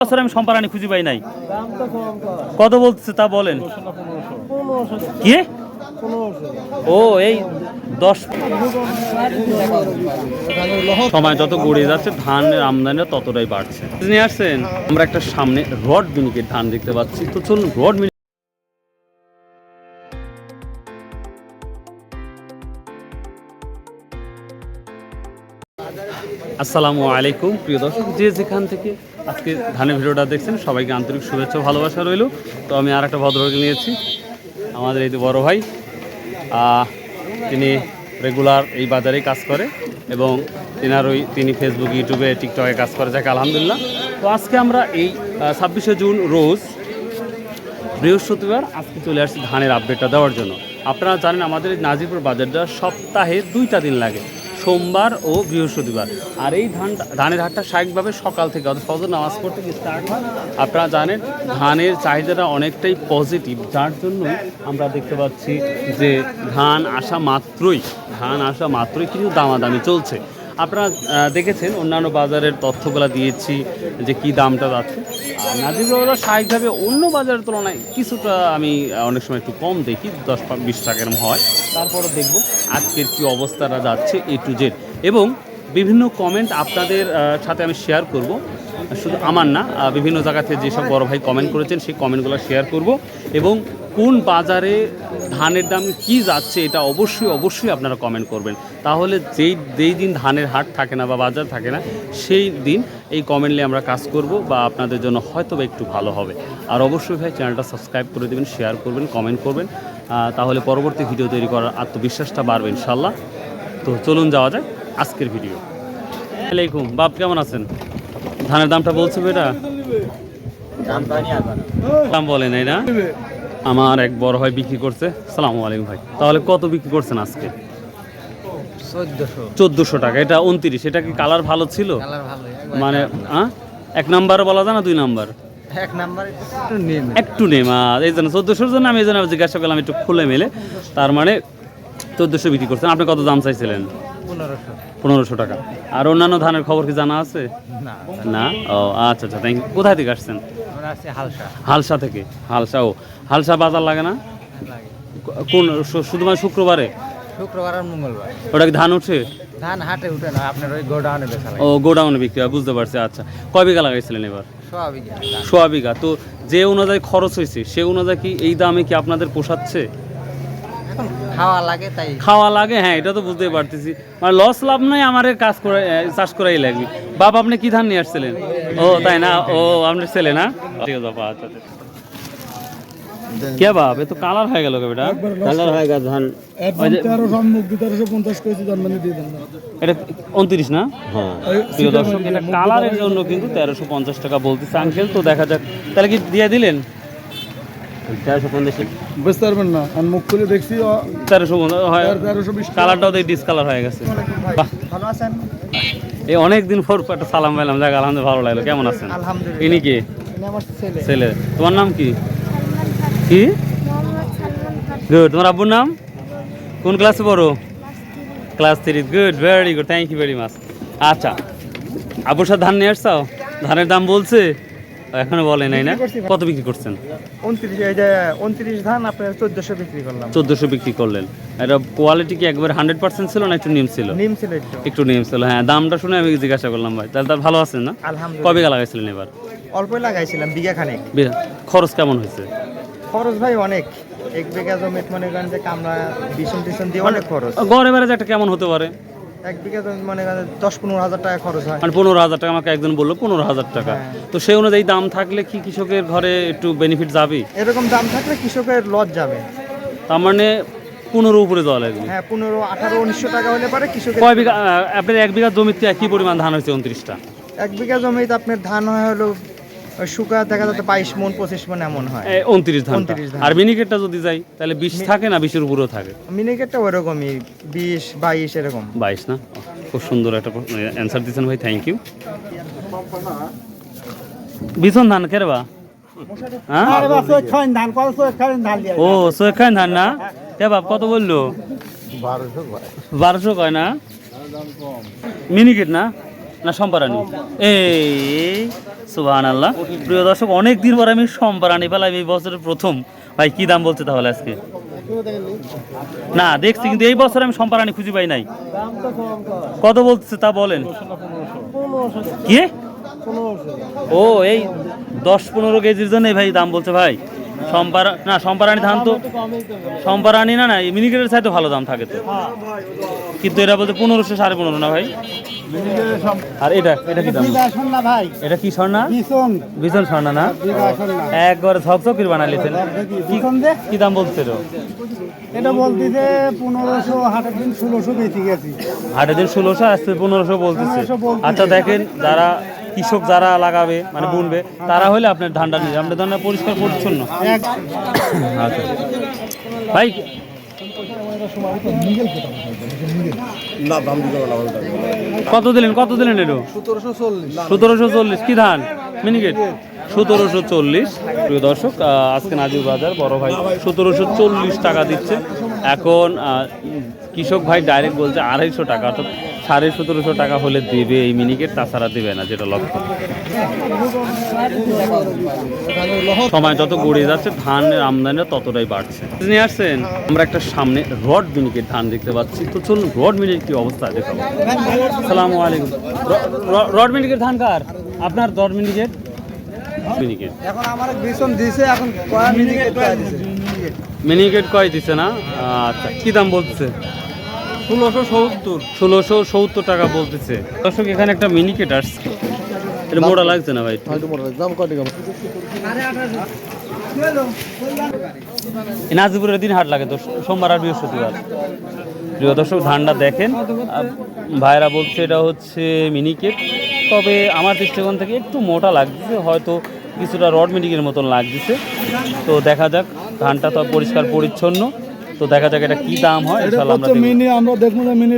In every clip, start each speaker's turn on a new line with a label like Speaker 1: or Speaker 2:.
Speaker 1: বছর আমি সম্পারানি খুঁজে পাই নাই। কত বলছে তা বলেন। কি ও এই 10 সময় যত গড়িয়ে যাচ্ছে ধানের আমদানি ততটাই বাড়ছে। নিয়ে আসছেন আমরা একটা সামনে রড মিনিকেট ধান দেখতে পাচ্ছি, তো চলুন রড মিনিকেট। আসসালামু আলাইকুম প্রিয় দর্শক, যে যেখান থেকে আজকে ধানের ভিডিওটা দেখছেন সবাইকে আন্তরিক শুভেচ্ছা ভালোবাসা রইল। তো আমি আর একটা ভদ্রলোক নিয়েছি, আমাদের এই বড় ভাই, তিনি রেগুলার এই বাজারেই কাজ করে এবং তিনি ফেসবুক, ইউটিউবে, টিকটকে কাজ করে, যাকে আলহামদুলিল্লাহ। তো আজকে আমরা এই 26শে জুন রোজ বৃহস্পতিবার আজকে চলে আসছি ধানের আপডেটটা দেওয়ার জন্য। আপনারা জানেন আমাদের এই নাজিরপুর বাজারটা সপ্তাহে 2টা দিন লাগে, সোমবার ও বৃহস্পতিবার। আর এই ধানের হাটটা স্বাভাবিকভাবে সকাল থেকে অর্থাৎ ফজর নামাজ পড়তে স্টার্ট হয়। আপনারা জানেন ধানের চাহিদাটা অনেকটাই পজিটিভ, যার জন্য আমরা দেখতে পাচ্ছি যে ধান আসা মাত্রই কিন্তু দামাদামি চলছে। আপনারা দেখেছেন অন্যান্য বাজারের তথ্যগুলো দিয়েছি যে কি দামটা যাচ্ছে। আর নাজিরপুর বাজার স্বাভাবিকভাবে অন্য বাজারের তুলনায় কিছুটা আমি অনেক সময় একটু কম দেখি, 10-20 টাকা এরকম হয়। তারপরে দেখব আজকের কী অবস্থাটা যাচ্ছে A to Z, এবং বিভিন্ন কমেন্ট আপনাদের সাথে আমি শেয়ার করব। শুধু আমার না, বিভিন্ন জায়গা থেকে যেসব বড় ভাই কমেন্ট করেছেন সেই কমেন্টগুলো শেয়ার করব, এবং কোন বাজারে ধানের দাম কি যাচ্ছে এটা অবশ্যই আপনারা কমেন্ট করবেন। তাহলে যেই দিন ধানের হাট থাকে না বা বাজার থাকে না, সেই দিন এই কমেন্ট নিয়ে আমরা কাজ করব, বা আপনাদের জন্য হয়তো বা একটু ভালো হবে। আর অবশ্যই ভাই চ্যানেলটা সাবস্ক্রাইব করে দেবেন, শেয়ার করবেন, কমেন্ট করবেন, তাহলে পরবর্তী ভিডিও তৈরি করার আত্মবিশ্বাসটা বাড়বে ইনশাল্লাহ। তো চলুন যাওয়া যায় আজকের ভিডিও। আসসালামাইকুম বাপ, কেমন আছেন? ধানের দামটা বলছে বেটা, দাম বলে নাই না? আমার এক বড় ভাই বিক্রি করছে। সালামু আলাইকুম ভাই, তাহলে কত বিক্রি করছেন আজকে? 1400 টাকা। এটা 29। এটা কি কালার ভালো ছিল? মানে এক নাম্বার বলা যায় না, 2 নাম্বার? একটু নেম, এই জন্য 1400-র জন্য আমি এই জন্য জিজ্ঞাসা করলাম একটু খুলে মেলে। তার মানে 1400 বিক্রি করছেন। আপনি কত দাম চাইছিলেন? 1500 টাকা। আর অন্যান্য ধানের খবর কি জানা আছে? না। ও আচ্ছা, থ্যাংক ইউ। কোথায় থেকে আসছেন? হালসা থেকে। হালসা বাজার লাগে না? কোন শুধুমাত্র শুক্রবারে?
Speaker 2: শুক্রবার আর মঙ্গলবার।
Speaker 1: ওটা কি ধান উঠে?
Speaker 2: ধান হাটে উঠে না, আপনার ওই গোডাউনে বেচা লাগে।
Speaker 1: ও গোডাউনে বিক্রি হয়, বুঝতে পারছি। আচ্ছা, কয় বিঘা লাগাইছিলেন এবার?
Speaker 2: 100 বিঘা।
Speaker 1: 100 বিঘা। তো যে অনুযায়ী খরচ হয়েছে সে অনুযায়ী কি এই দামে কি আপনাদের পোষাচ্ছে?
Speaker 2: এখন খাওয়া লাগে, তাই
Speaker 1: খাওয়া লাগে, হ্যাঁ এটা তো বুঝতেই পারতেছি। মানে লস লাভ নাই, আমার কাজ করে চাষ করাই লাগবে। বাপ, আপনি কি ধান নিয়ে আসছিলেন? ও তাই না, ও আপনার ছেলে না? ঠিক আছে বাবা, আচ্ছা। কে বাপ, এ তো কালার হয়ে গেল বেটা, কালার হয়ে গেল ধান। এটা 29 না? হ্যাঁ। প্রিয় দর্শক, এটা কালারের জন্য কিন্তু 1350 টাকা বলতেছে আঙ্কেল। তো দেখা যাক, তাহলে কি দিয়ে দিলেন? 1350
Speaker 3: বুঝতে পারবেন না, আমি মুখ খুলে দেখছি
Speaker 1: 1320। কালারটাও দেখি ডিসকালার হয়ে গেছে।
Speaker 2: ভালো আছেন?
Speaker 1: এই অনেকদিন পর একটা সালাম পাইলাম, যাক আলহামদুলিল্লাহ ভালো লাগলো। কেমন আছেন?
Speaker 2: আলহামদুলিল্লাহ।
Speaker 1: ইনি কে?
Speaker 2: আমার
Speaker 1: ছেলে। তোমার নাম কি? কি? গুড। তোমার আব্বুর নাম? কোন ক্লাসে পড়ো? Class 3। Good, very good, thank you very much. আচ্ছা, আব্বুর সাথে ধান নিয়ে আসছাও? ধানের দাম বলছে? এখনো বলে নাই না? কত বিক্রি করছেন?
Speaker 2: 29 ধান আপনার 1400 বিক্রি করলাম।
Speaker 1: 1400 বিক্রি করলেন। এটা কোয়ালিটি কি একবার 100% ছিল না একটু নিম ছিল? একটু নিম ছিল, হ্যাঁ। দামটা শুনে আমি জিজ্ঞাসা করলাম ভাই। তাহলে তার ভালো আছেন না?
Speaker 2: আলহামদুলিল্লাহ।
Speaker 1: কবে বিঘা লাগাইছিলেন এবার?
Speaker 2: অল্পই লাগাইছিলাম, বিঘা খানেক।
Speaker 1: খরচ কেমন হয়েছে?
Speaker 2: খরচ ভাই অনেক। 1 বিঘা জমি মনে করেন যে কামরা বিছন দিয়ে অনেক খরচ।
Speaker 1: গড় এবারে একটা কেমন হতে পারে?
Speaker 2: 1 বিঘা জমি মনে করেন 10-15 হাজার টাকা খরচ হয়।
Speaker 1: মানে 15,000 টাকা আমাকে একজন বললো, 15,000 টাকা। তো সেই অনুযায়ী দাম থাকলে কি কৃষকের ঘরে একটু বেনিফিট যাবে?
Speaker 2: এরকম দাম থাকলে কৃষকের লস যাবে।
Speaker 1: তার মানে 15 উপরে যাওয়া লাগবে।
Speaker 2: হ্যাঁ, 15, 18, 1900 টাকা হলে পারে কৃষকের।
Speaker 1: কয় বিঘা আপনার 1 বিঘা জমিতে কি পরিমাণ ধান হয়েছে? 29টা।
Speaker 2: 1 বিঘা জমিতে আপনার ধান হয় হলো শুকা দেখা যাচ্ছে 22 মণ 25 মণ এমন হয়।
Speaker 1: 29 ধান। আর মিনিকেটটা যদি যাই তাহলে 20 থাকে না, 20-এর উপরেও থাকে?
Speaker 2: মিনিকেটটা ওরকমই 20, 22 এরকম।
Speaker 1: 22 না? খুব সুন্দর একটা অ্যান্সার দিয়েছেন ভাই, থ্যাংক ইউ। বিছন ধান কে রে বা? ও সোয়েখান ধান না? কে বাপ, কত বললো? 1200 কয় না? মিনিকেট না? না সম্পারানি? এই সুবহানাল্লাহ। প্রিয় দর্শক, অনেক দিন পর আমি সম্পারানি পেলাম এই বছরের প্রথম। ভাই কি দাম বলছে তাহলে আজকে? না দেখছি, কিন্তু এই বছর আমি সম্পারানি খুঁজে পাই নাই। কত বলছে তা বলেন। কি? ও এই 10-15 কেজির জন্য ভাই দাম বলছে ভাই। সম্পারানি ধান তো সম্পারানি না এই মিনিকেটের চাইতে ভালো দাম থাকে তো, কিন্তু এটা বলতে 1500 15.5 না ভাই। আর এটা কি দাম? এটা কি স্বর্ণা? বিজন স্বর্ণা না, একবার ঝকঝকির বানালিছেন। কি দাম বলছে?
Speaker 2: এটা বলতেছে 1500, হাটের দিন 1600 বেশি গেছি।
Speaker 1: হাটের দিন 1600, আসছে 1500 বলতেছে। আচ্ছা দেখেন, যারা কৃষক যারা লাগাবে মানে বুনবে তারা হলে আপনার ধানটা নিয়ে আপনার ধানটা পরিষ্কার পরিচ্ছন্ন। আচ্ছা ভাই, কত দিলেন এটা? 1740। কি ধান? মিনিকেট 1740। প্রিয় দর্শক, আজকে নাজির বাজার বড় ভাই 1740 টাকা দিচ্ছে। এখন কৃষক ভাই ডাইরেক্ট বলছে 250 টাকা, অর্থাৎ 1750 টাকা হলে দেবে এই মিনিকেট, তাছাড়া দেবে না, যেটা লক্ষ্য। সময় যত গড়িয়ে যাচ্ছে ধানের আমদানিটা ততটাই বাড়ছে। নিয়ে আসছেন আমরা একটা সামনে রড মিনিকেট ধান দেখতে পাচ্ছি, তো চলুন রড মিনিকেট কি অবস্থা দেখাবো। আসসালামু আলাইকুম। রড মিনিকেট ধান কার? আপনার রড মিনিকেট? মিনিকেট
Speaker 2: এখন আমার বিশন দিছে, এখন
Speaker 1: মিনিকেট কয় দিছে না? আচ্ছা, কি দাম বলতেছে? 1670 টাকা বলতেছে। দর্শক, এখানে একটা মিনিকেট আসছে, এটা মোটা লাগছে না ভাই? নাজিপুরের দিন হাট লাগে তো, সোমবার আর বৃহস্পতিবার। প্রিয় দর্শক, ধানটা দেখেন, ভাইরা বলছে এটা হচ্ছে মিনিকেট, তবে আমার দৃষ্টিকোণ থেকে একটু মোটা লাগছে, হয়তো কিছুটা রড মিনিকের মতন লাগছে। তো দেখা যাক, ধানটা তো পরিষ্কার পরিচ্ছন্ন, তো দেখা যাক এটা কি দাম হয়। ইনশাআল্লাহ আমরা
Speaker 3: দেখবো যে মিনি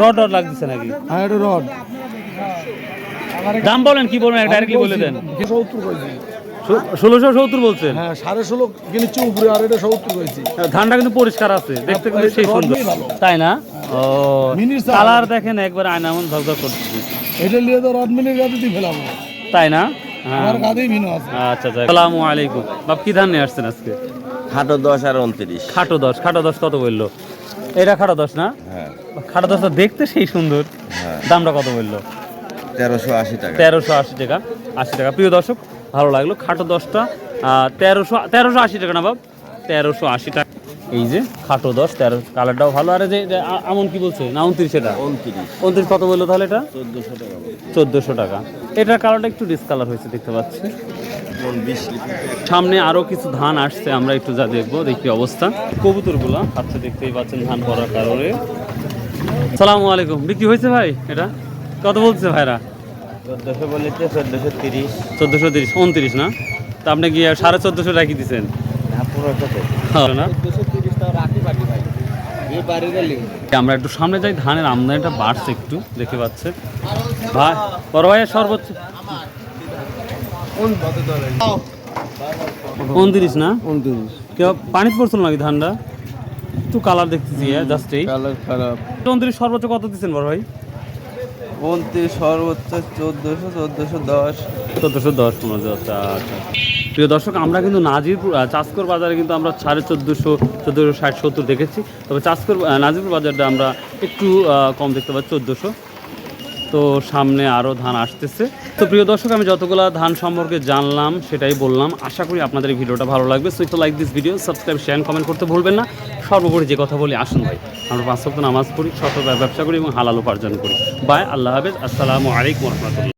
Speaker 1: রড লাগছে নাকি?
Speaker 3: হ্যাঁ, এটা রড।
Speaker 1: দাম বলেন, কি বলবেন ডাইরেক্টলি বলে দেন। 1670 বলছেন?
Speaker 3: হ্যাঁ, 16.5 কিনেছি উপরে, আর এটা 70 কইছি।
Speaker 1: ধানটা কিন্তু পরিষ্কার আছে, দেখতে কিন্তু সেই সুন্দর, তাই না? ও কালার দেখেন একবার আয়না মন ঝকঝক করতেছে।
Speaker 3: এটা নিয়ে তো রড মিনির গাড়ি দিয়ে ফেলাবো,
Speaker 1: তাই না?
Speaker 3: আমার গাড়ি ভিন্ন আছে।
Speaker 1: আচ্ছা, আসসালামু আলাইকুম। বাপ, কি ধান নিয়ে আসছেন আজকে?
Speaker 4: খাটো 10 আর 29।
Speaker 1: খাটো 10 কত বললো? এটা খাটো 10 না?
Speaker 4: হ্যাঁ,
Speaker 1: খাটো 10টা দেখতে সেই সুন্দর। দামটা কত বললো?
Speaker 4: 1380 টাকা।
Speaker 1: 1380 টাকা। 80 টাকা। প্রিয় দর্শক, ভালো লাগলো। খাটো 10টা 1380 টাকা না বাব? 1380 টাকা। এই যে খাটো 10, 13, কালারটাও ভালো। আর এই যে আমন কি বলছে না 29? এটা 29 কত বললো তাহলে? এটা
Speaker 4: 1400 টাকা।
Speaker 1: 1400 টাকা। এটার কালারটা একটু ডিসকালার হয়েছে দেখতে পাচ্ছি। সামনে আরো কিছু ধান আসছে, আমরা একটু যা দেখবো, দেখি অবস্থা। কবুতরগুলা আচ্ছা, দেখতেই পাচ্ছেন ধান পড়ার কারণে। সালামু আলাইকুম। বিক্রি হয়েছে ভাই? এটা কত বলছে ভাইরা?
Speaker 4: 1400 বলেছে, 1430।
Speaker 1: 1430, 29 না? তা আপনি কি 1450 রাখি দিচ্ছেন?
Speaker 4: না, পুরো কত?
Speaker 1: না,
Speaker 4: 1430 টাকা রাখি বাকি ভাই। এই বাড়ি গেলি
Speaker 1: আমরা একটু সামনে যাই, ধানের আমদানিটা বাড়ছে একটু, দেখতে পাচ্ছে ভাই। বড় ভাইয়ের সর্বোচ্চ 29 না?
Speaker 3: 29
Speaker 1: কেউ পানি পড়ছিল নাকি ধানটা? একটু কালার দেখতেছি, জাস্ট এই
Speaker 3: কালার খারাপ।
Speaker 1: 29 সর্বোচ্চ কত দিচ্ছেন বড় ভাই?
Speaker 4: 29 সর্বোচ্চ 1410।
Speaker 1: 1410 মনে হচ্ছে। আচ্ছা, প্রিয় দর্শক, আমরা কিন্তু নাজিরপুর চাষকর বাজারে কিন্তু আমরা 1450, 1460, 70 দেখেছি, তবে নাজিরপুর বাজারটা আমরা একটু কম দেখতে পাচ্ছি, 1400। তো সামনে আরও ধান আসতেছে। তো প্রিয় দর্শক, আমি যতগুলো ধান সম্পর্কে জানলাম সেটাই বললাম। আশা করি আপনাদের এই ভিডিওটা ভালো লাগবে। So if you like this video, subscribe, share, comment করতে ভুলবেন না। সর্বোপরি যে কথা বলি, আসুন ভাই আমরা 5 ওয়াক্ত নামাজ পড়ি, সততার ব্যবসা করি এবং হালাল উপার্জন করি। বাই, আল্লাহ হাফেজ, আসসালামু আলাইকুম রহমতুল্লাহ।